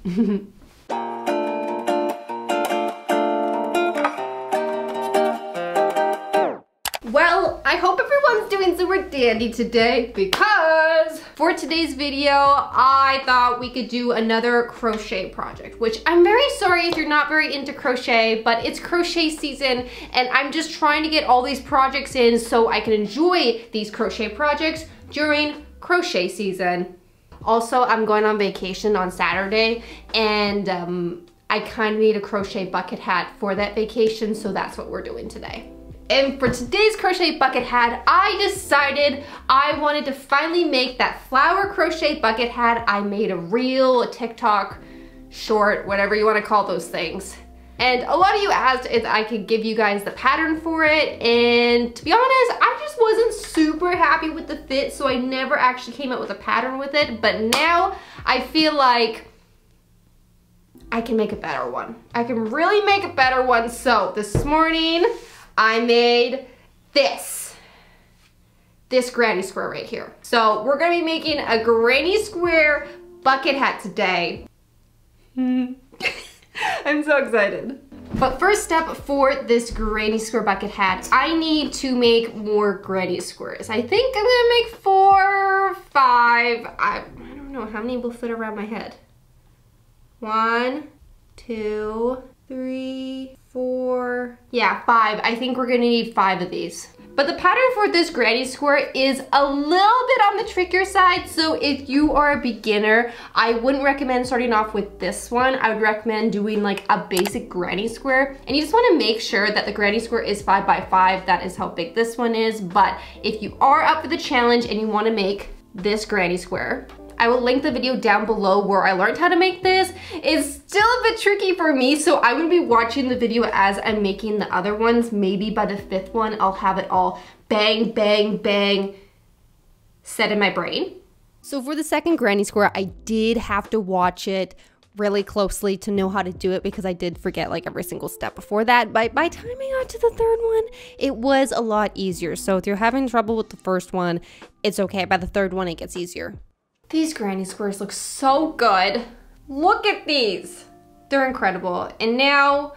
Well, I hope everyone's doing super dandy today because for today's video, I thought we could do another crochet project, which I'm very sorry if you're not very into crochet, but it's crochet season and I'm just trying to get all these projects in so I can enjoy these crochet projects during crochet season. Also, I'm going on vacation on Saturday and I kind of need a crochet bucket hat for that vacation, so that's what we're doing today. And for today's crochet bucket hat, I decided I wanted to finally make that flower crochet bucket hat. I made a reel, a TikTok, short, whatever you want to call those things. And a lot of you asked if I could give you guys the pattern for it. And to be honest, I just wasn't super happy with the fit, so I never actually came up with a pattern with it. But now I feel like I can make a better one. I can really make a better one. So this morning, I made this granny square right here. So we're gonna be making a granny square bucket hat today. I'm so excited. But first step for this granny square bucket hat, I need to make more granny squares. I think I'm gonna make 4 or 5. I don't know how many will fit around my head. 1, 2, 3, 4, yeah, 5. I think we're gonna need 5 of these. But the pattern for this granny square is a little bit on the trickier side, so if you are a beginner, I wouldn't recommend starting off with this one. I would recommend doing like a basic granny square, and you just wanna make sure that the granny square is 5 by 5. That is how big this one is. But if you are up for the challenge and you wanna make this granny square, I will link the video down below where I learned how to make this. It's still a bit tricky for me, so I'm gonna be watching the video as I'm making the other ones. Maybe by the 5th one, I'll have it all bang, bang, bang set in my brain. So for the second granny square, I did have to watch it really closely to know how to do it because I did forget like every single step before that. But by the time I got to the 3rd one, it was a lot easier. So if you're having trouble with the first one, it's okay. By the 3rd one, it gets easier. These granny squares look so good. Look at these. They're incredible. And now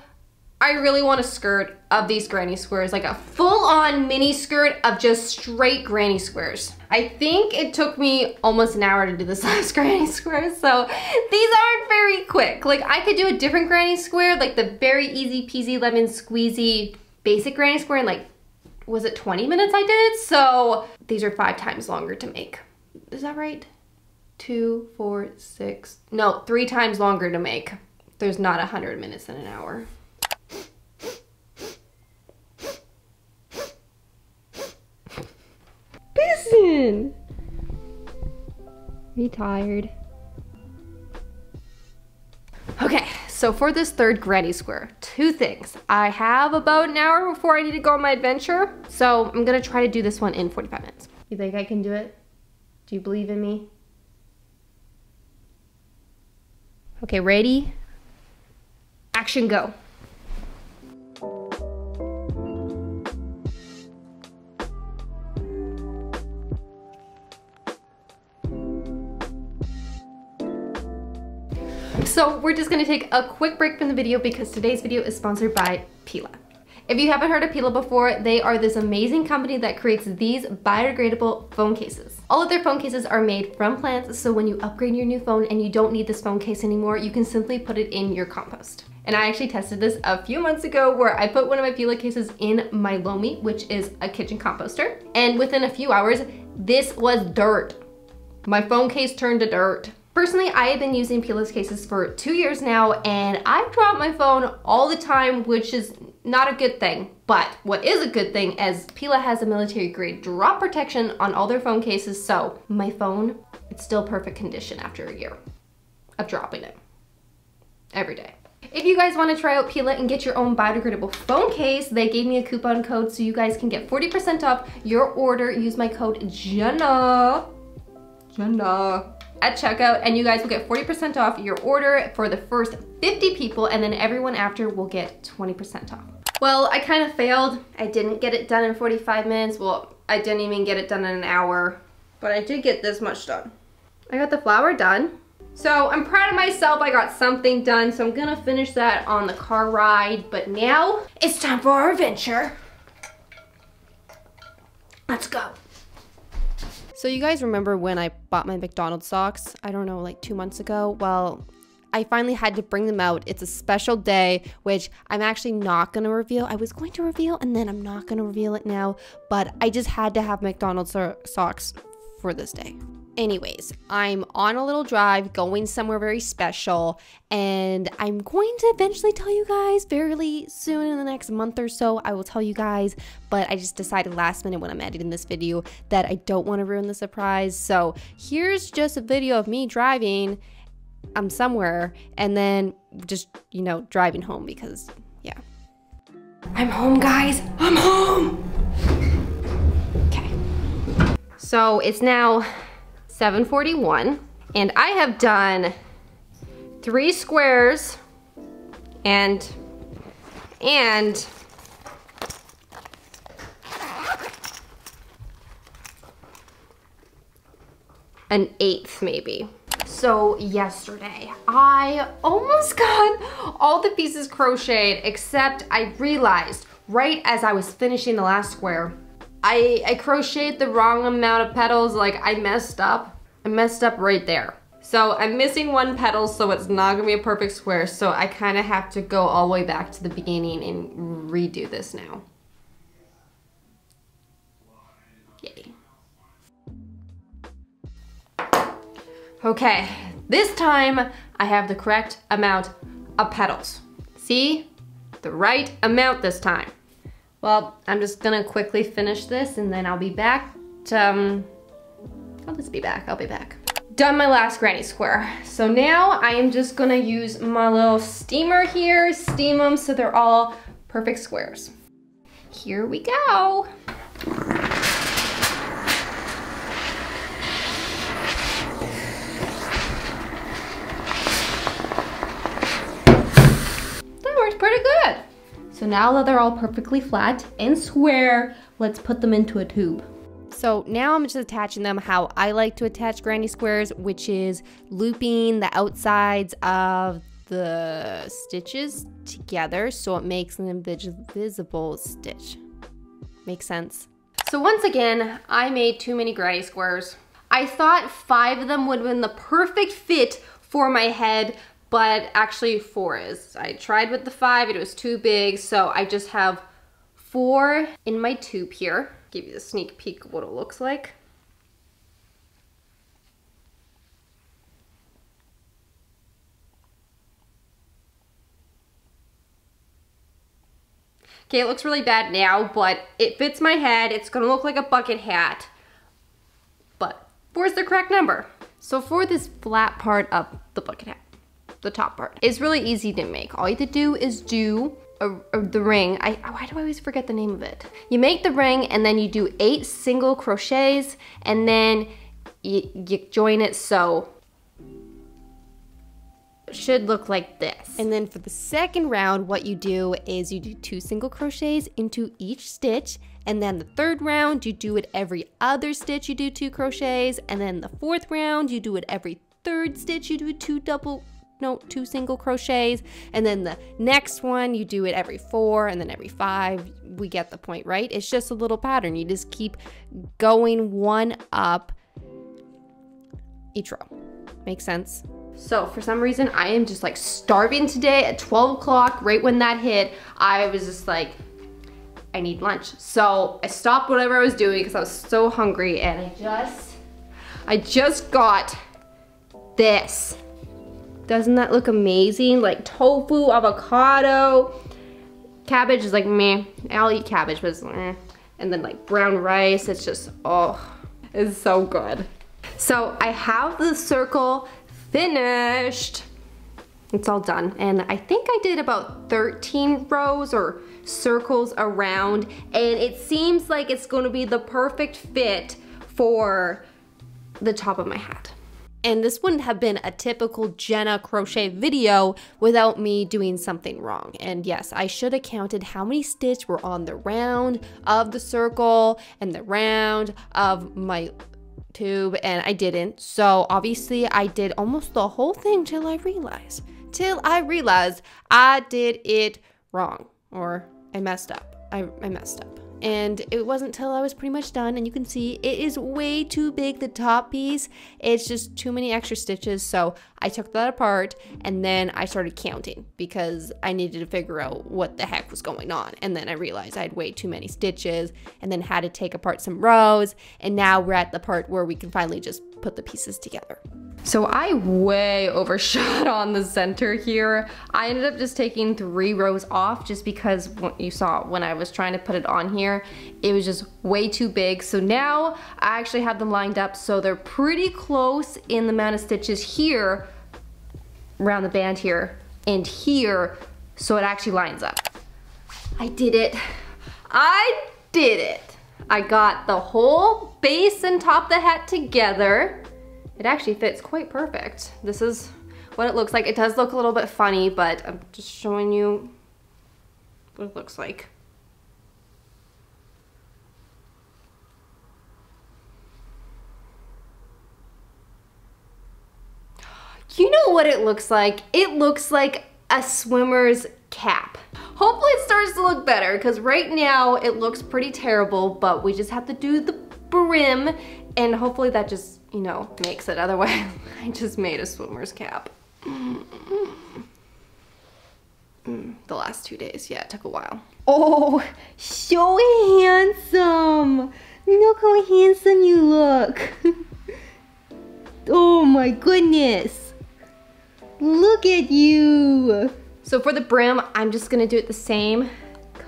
I really want a skirt of these granny squares, like a full-on mini skirt of just straight granny squares. I think it took me almost an hour to do this last granny square, so these aren't very quick. Like I could do a different granny square, like the very easy peasy lemon squeezy basic granny square in like, was it 20 minutes I did it? So these are 5 times longer to make. Is that right? 2, 4, 6, no, 3 times longer to make. There's not 100 minutes in an hour. Listen! Are you tired? Okay, so for this 3rd granny square, 2 things. I have about an hour before I need to go on my adventure, so I'm gonna try to do this one in 45 minutes. You think I can do it? Do you believe in me? Okay, ready? Action, go. So we're just gonna take a quick break from the video because today's video is sponsored by Pila. If you haven't heard of Pila before, they are this amazing company that creates these biodegradable phone cases. All of their phone cases are made from plants, so when you upgrade your new phone and you don't need this phone case anymore, you can simply put it in your compost. And I actually tested this a few months ago where I put one of my Pila cases in my Lomi, which is a kitchen composter. And within a few hours, this was dirt. My phone case turned to dirt. Personally, I have been using Pila's cases for 2 years now, and I've dropped my phone all the time, which is not a good thing. But what is a good thing is Pila has a military grade drop protection on all their phone cases, so my phone, it's still perfect condition after a year of dropping it every day. If you guys want to try out Pila and get your own biodegradable phone case, they gave me a coupon code so you guys can get 40% off your order. Use my code Jenna at checkout, and you guys will get 40% off your order for the first 50 people, and then everyone after will get 20% off. Well, I kind of failed. I didn't get it done in 45 minutes. Well, I didn't even get it done in an hour, but I did get this much done. I got the flower done. So I'm proud of myself, I got something done, so I'm gonna finish that on the car ride, but now it's time for our adventure. Let's go. So you guys remember when I bought my McDonald's socks? I don't know, like 2 months ago? Well, I finally had to bring them out. It's a special day, which I'm actually not gonna reveal. I was going to reveal and then I'm not gonna reveal it now, but I just had to have McDonald's socks for this day. Anyways, I'm on a little drive going somewhere very special, and I'm going to eventually tell you guys fairly soon in the next month or so. I will tell you guys, but I just decided last minute when I'm editing this video that I don't want to ruin the surprise. So here's just a video of me driving. I'm somewhere and then just, you know, driving home because, yeah. I'm home, guys. I'm home. Okay. So it's now 7:41 and I have done 3 squares and an 1/8 maybe. So yesterday I almost got all the pieces crocheted, except I realized right as I was finishing the last square, I crocheted the wrong amount of petals. Like I messed up right there. So I'm missing 1 petal, so it's not gonna be a perfect square. So I kind of have to go all the way back to the beginning and redo this now. Yay. Okay, this time I have the correct amount of petals. See? The right amount this time. Well, I'm just gonna quickly finish this and then I'll be back to, I'll be back. Done my last granny square. So now I am just gonna use my little steamer here, steam them so they're all perfect squares. Here we go. Pretty good. So now that they're all perfectly flat and square, let's put them into a tube. So now I'm just attaching them how I like to attach granny squares, which is looping the outsides of the stitches together so it makes an invisible stitch. Makes sense? So once again, I made too many granny squares. I thought 5 of them would have been the perfect fit for my head, but actually 4 is. I tried with the 5, it was too big, so I just have 4 in my tube here. Give you a sneak peek of what it looks like. Okay, it looks really bad now, but it fits my head. It's gonna look like a bucket hat, but 4 is the correct number. So for this flat part of the bucket hat, the top part, it's really easy to make. All you have to do is do the ring. Why do I always forget the name of it? You make the ring and then you do 8 single crochets and then you join it so it should look like this. And then for the second round, what you do is you do 2 single crochets into each stitch, and then the third round you do it every other stitch, you do 2 crochets, and then the 4th round you do it every 3rd stitch, you do 2 single crochets, and then the next one you do it every 4 and then every 5. We get the point, right? It's just a little pattern. You just keep going 1 up each row. Makes sense? So for some reason I am just like starving today at 12 o'clock. Right when that hit, I was just like, I need lunch. So I stopped whatever I was doing because I was so hungry, and I just got this. Doesn't that look amazing? Like tofu, avocado, cabbage is like meh. I'll eat cabbage, but it's meh. And then like brown rice, it's just, oh, it's so good. So I have the circle finished. It's all done. And I think I did about 13 rows or circles around, and it seems like it's gonna be the perfect fit for the top of my hat. And this wouldn't have been a typical Jenna crochet video without me doing something wrong. And yes, I should have counted how many stitches were on the round of the circle and the round of my tube and I didn't. So obviously I did almost the whole thing till I realized I did it wrong, or I messed up. I messed up. And it wasn't till I was pretty much done, and you can see it is way too big, the top piece. It's just too many extra stitches, so I took that apart and then I started counting because I needed to figure out what the heck was going on. And then I realized I had way too many stitches and then had to take apart some rows, and now we're at the part where we can finally just put the pieces together. So I way overshot on the center here. I ended up just taking 3 rows off just because you saw when I was trying to put it on here, it was just way too big. So now I actually have them lined up so they're pretty close in the amount of stitches here around the band here and here, so it actually lines up. I did it. I did it. I got the whole base and top of the hat together. It actually fits quite perfect. This is what it looks like. It does look a little bit funny, but I'm just showing you what it looks like. You know what it looks like? It looks like a swimmer's cap. Hopefully it starts to look better, because right now it looks pretty terrible, but we just have to do the brim, and hopefully that just, you know, makes it. Otherwise, I just made a swimmer's cap. The last 2 days, yeah, it took a while. Oh, so handsome. Look how handsome you look. Oh my goodness. Look at you. So for the brim, I'm just gonna do it the same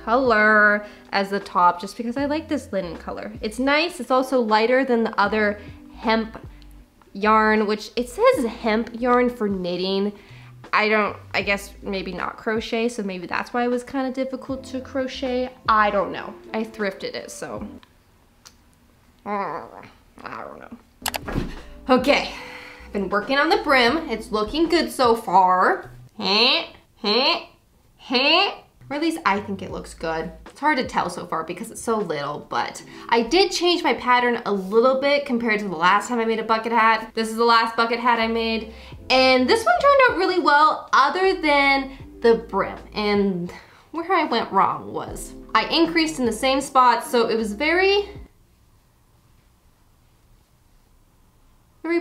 color as the top, just because I like this linen color. It's nice. It's also lighter than the other hemp yarn, which it says hemp yarn for knitting. I guess maybe not crochet, so maybe that's why it was kind of difficult to crochet. I don't know. I thrifted it, so I don't know. Okay, I've been working on the brim. It's looking good so far. Or at least I think it looks good. It's hard to tell so far because it's so little, but I did change my pattern a little bit compared to the last time I made a bucket hat. This is the last bucket hat I made, and this one turned out really well other than the brim. And where I went wrong was I increased in the same spot, so it was very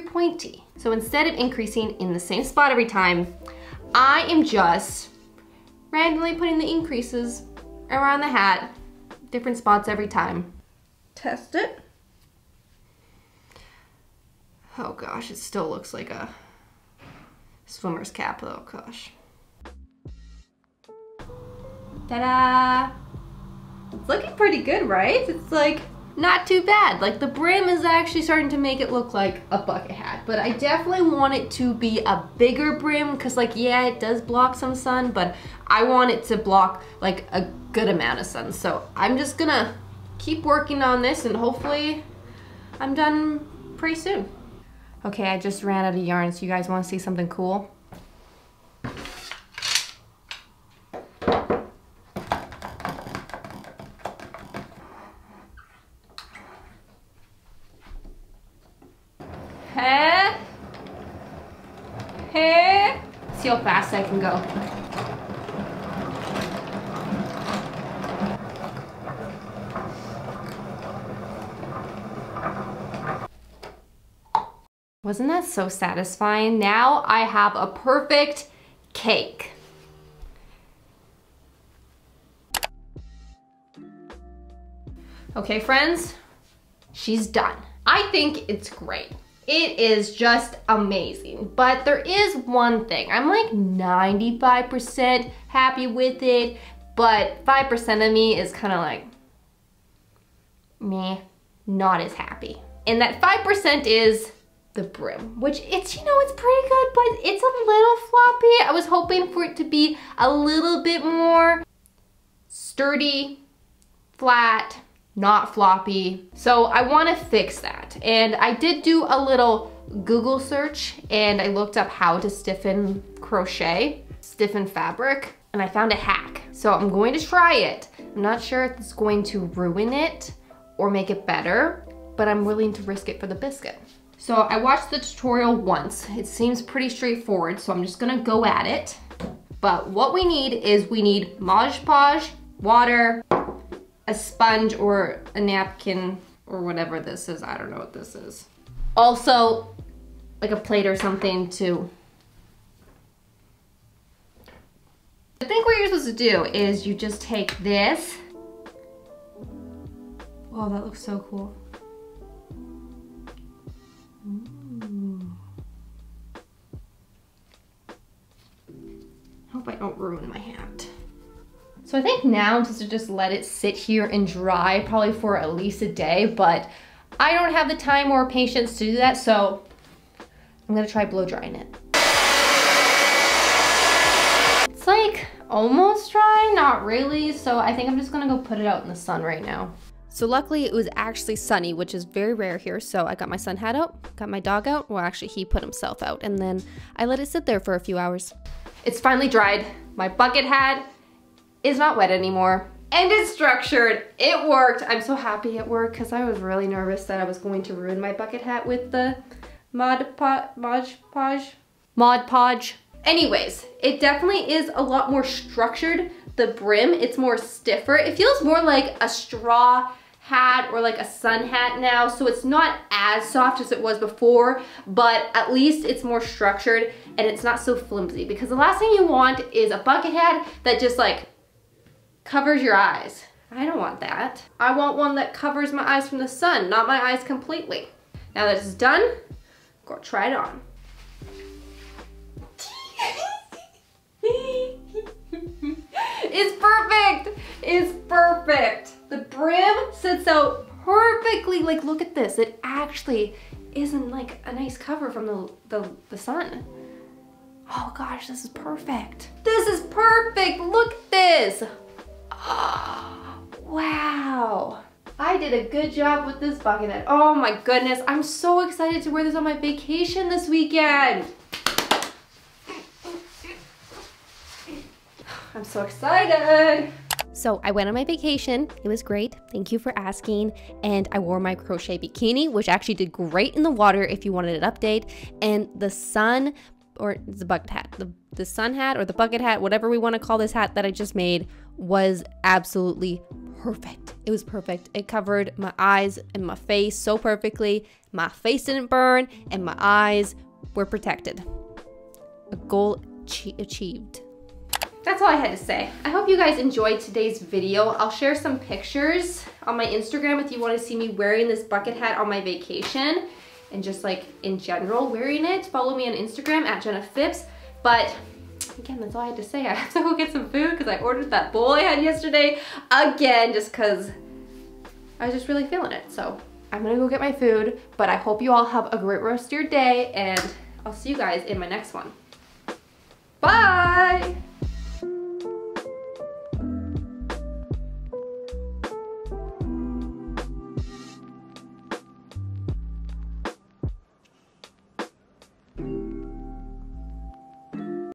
pointy. So instead of increasing in the same spot every time, I am just randomly putting the increases around the hat, different spots every time. Test it. Oh gosh, it still looks like a swimmer's cap though, gosh. Ta-da! It's looking pretty good, right? It's like not too bad. Like the brim is actually starting to make it look like a bucket hat, but I definitely want it to be a bigger brim because, like, yeah, it does block some sun, but I want it to block like a good amount of sun. So I'm just gonna keep working on this and hopefully I'm done pretty soon. Okay, I just ran out of yarn, so you guys want to see something cool? See how fast I can go. Wasn't that so satisfying? Now I have a perfect cake. Okay, friends, she's done. I think it's great. It is just amazing, but there is one thing. I'm like 95% happy with it, but 5% of me is kind of like, meh, not as happy. And that 5% is the brim, which it's, you know, it's pretty good, but it's a little floppy. I was hoping for it to be a little bit more sturdy, flat, not floppy. So I want to fix that. And I did do a little Google search and I looked up how to stiffen crochet, stiffen fabric, and I found a hack. So I'm going to try it. I'm not sure if it's going to ruin it or make it better, but I'm willing to risk it for the biscuit. So I watched the tutorial once. It seems pretty straightforward, so I'm just gonna go at it. But what we need is we need Mod Podge, water, a sponge or a napkin or whatever this is. I don't know what this is. Also, like a plate or something to... I think what you're supposed to do is you just take this. Oh, that looks so cool. Ooh. Hope I don't ruin my hat. So I think now I'm supposed to just let it sit here and dry probably for at least a day, but I don't have the time or patience to do that, so I'm gonna try blow drying it. It's like almost dry, not really, so I think I'm just gonna go put it out in the sun right now. So luckily it was actually sunny, which is very rare here, so I got my sun hat out, got my dog out, well actually he put himself out, and then I let it sit there for a few hours. It's finally dried. My bucket hat is not wet anymore. And it's structured. It worked. I'm so happy it worked because I was really nervous that I was going to ruin my bucket hat with the Mod Podge. Anyways, it definitely is a lot more structured. The brim, it's more stiffer. It feels more like a straw hat or like a sun hat now, so it's not as soft as it was before, but at least it's more structured and it's not so flimsy, because the last thing you want is a bucket hat that just like covers your eyes. I don't want that. I want one that covers my eyes from the sun, not my eyes completely. Now that it's done, go try it on. It's perfect. It's perfect. The brim sits out perfectly. Like, look at this. It actually isn't like a nice cover from the sun. Oh gosh, this is perfect. This is perfect. Look at this. Oh, wow. I did a good job with this bucket hat. Oh my goodness. I'm so excited to wear this on my vacation this weekend. I'm so excited. So I went on my vacation. It was great. Thank you for asking. And I wore my crochet bikini, which actually did great in the water if you wanted an update. And the sun, or the bucket hat, the sun hat or the bucket hat, whatever we want to call this hat that I just made, was absolutely perfect. It was perfect. It covered my eyes and my face so perfectly. My face didn't burn and my eyes were protected. A goal achieved. That's all I had to say. I hope you guys enjoyed today's video. I'll share some pictures on my Instagram if you want to see me wearing this bucket hat on my vacation and just like in general wearing it. Follow me on Instagram at JennaPhipps. But again, that's all I had to say. I have to go get some food because I ordered that bowl I had yesterday again just because I was just really feeling it. So I'm gonna go get my food, but I hope you all have a great rest of your day and I'll see you guys in my next one. Bye!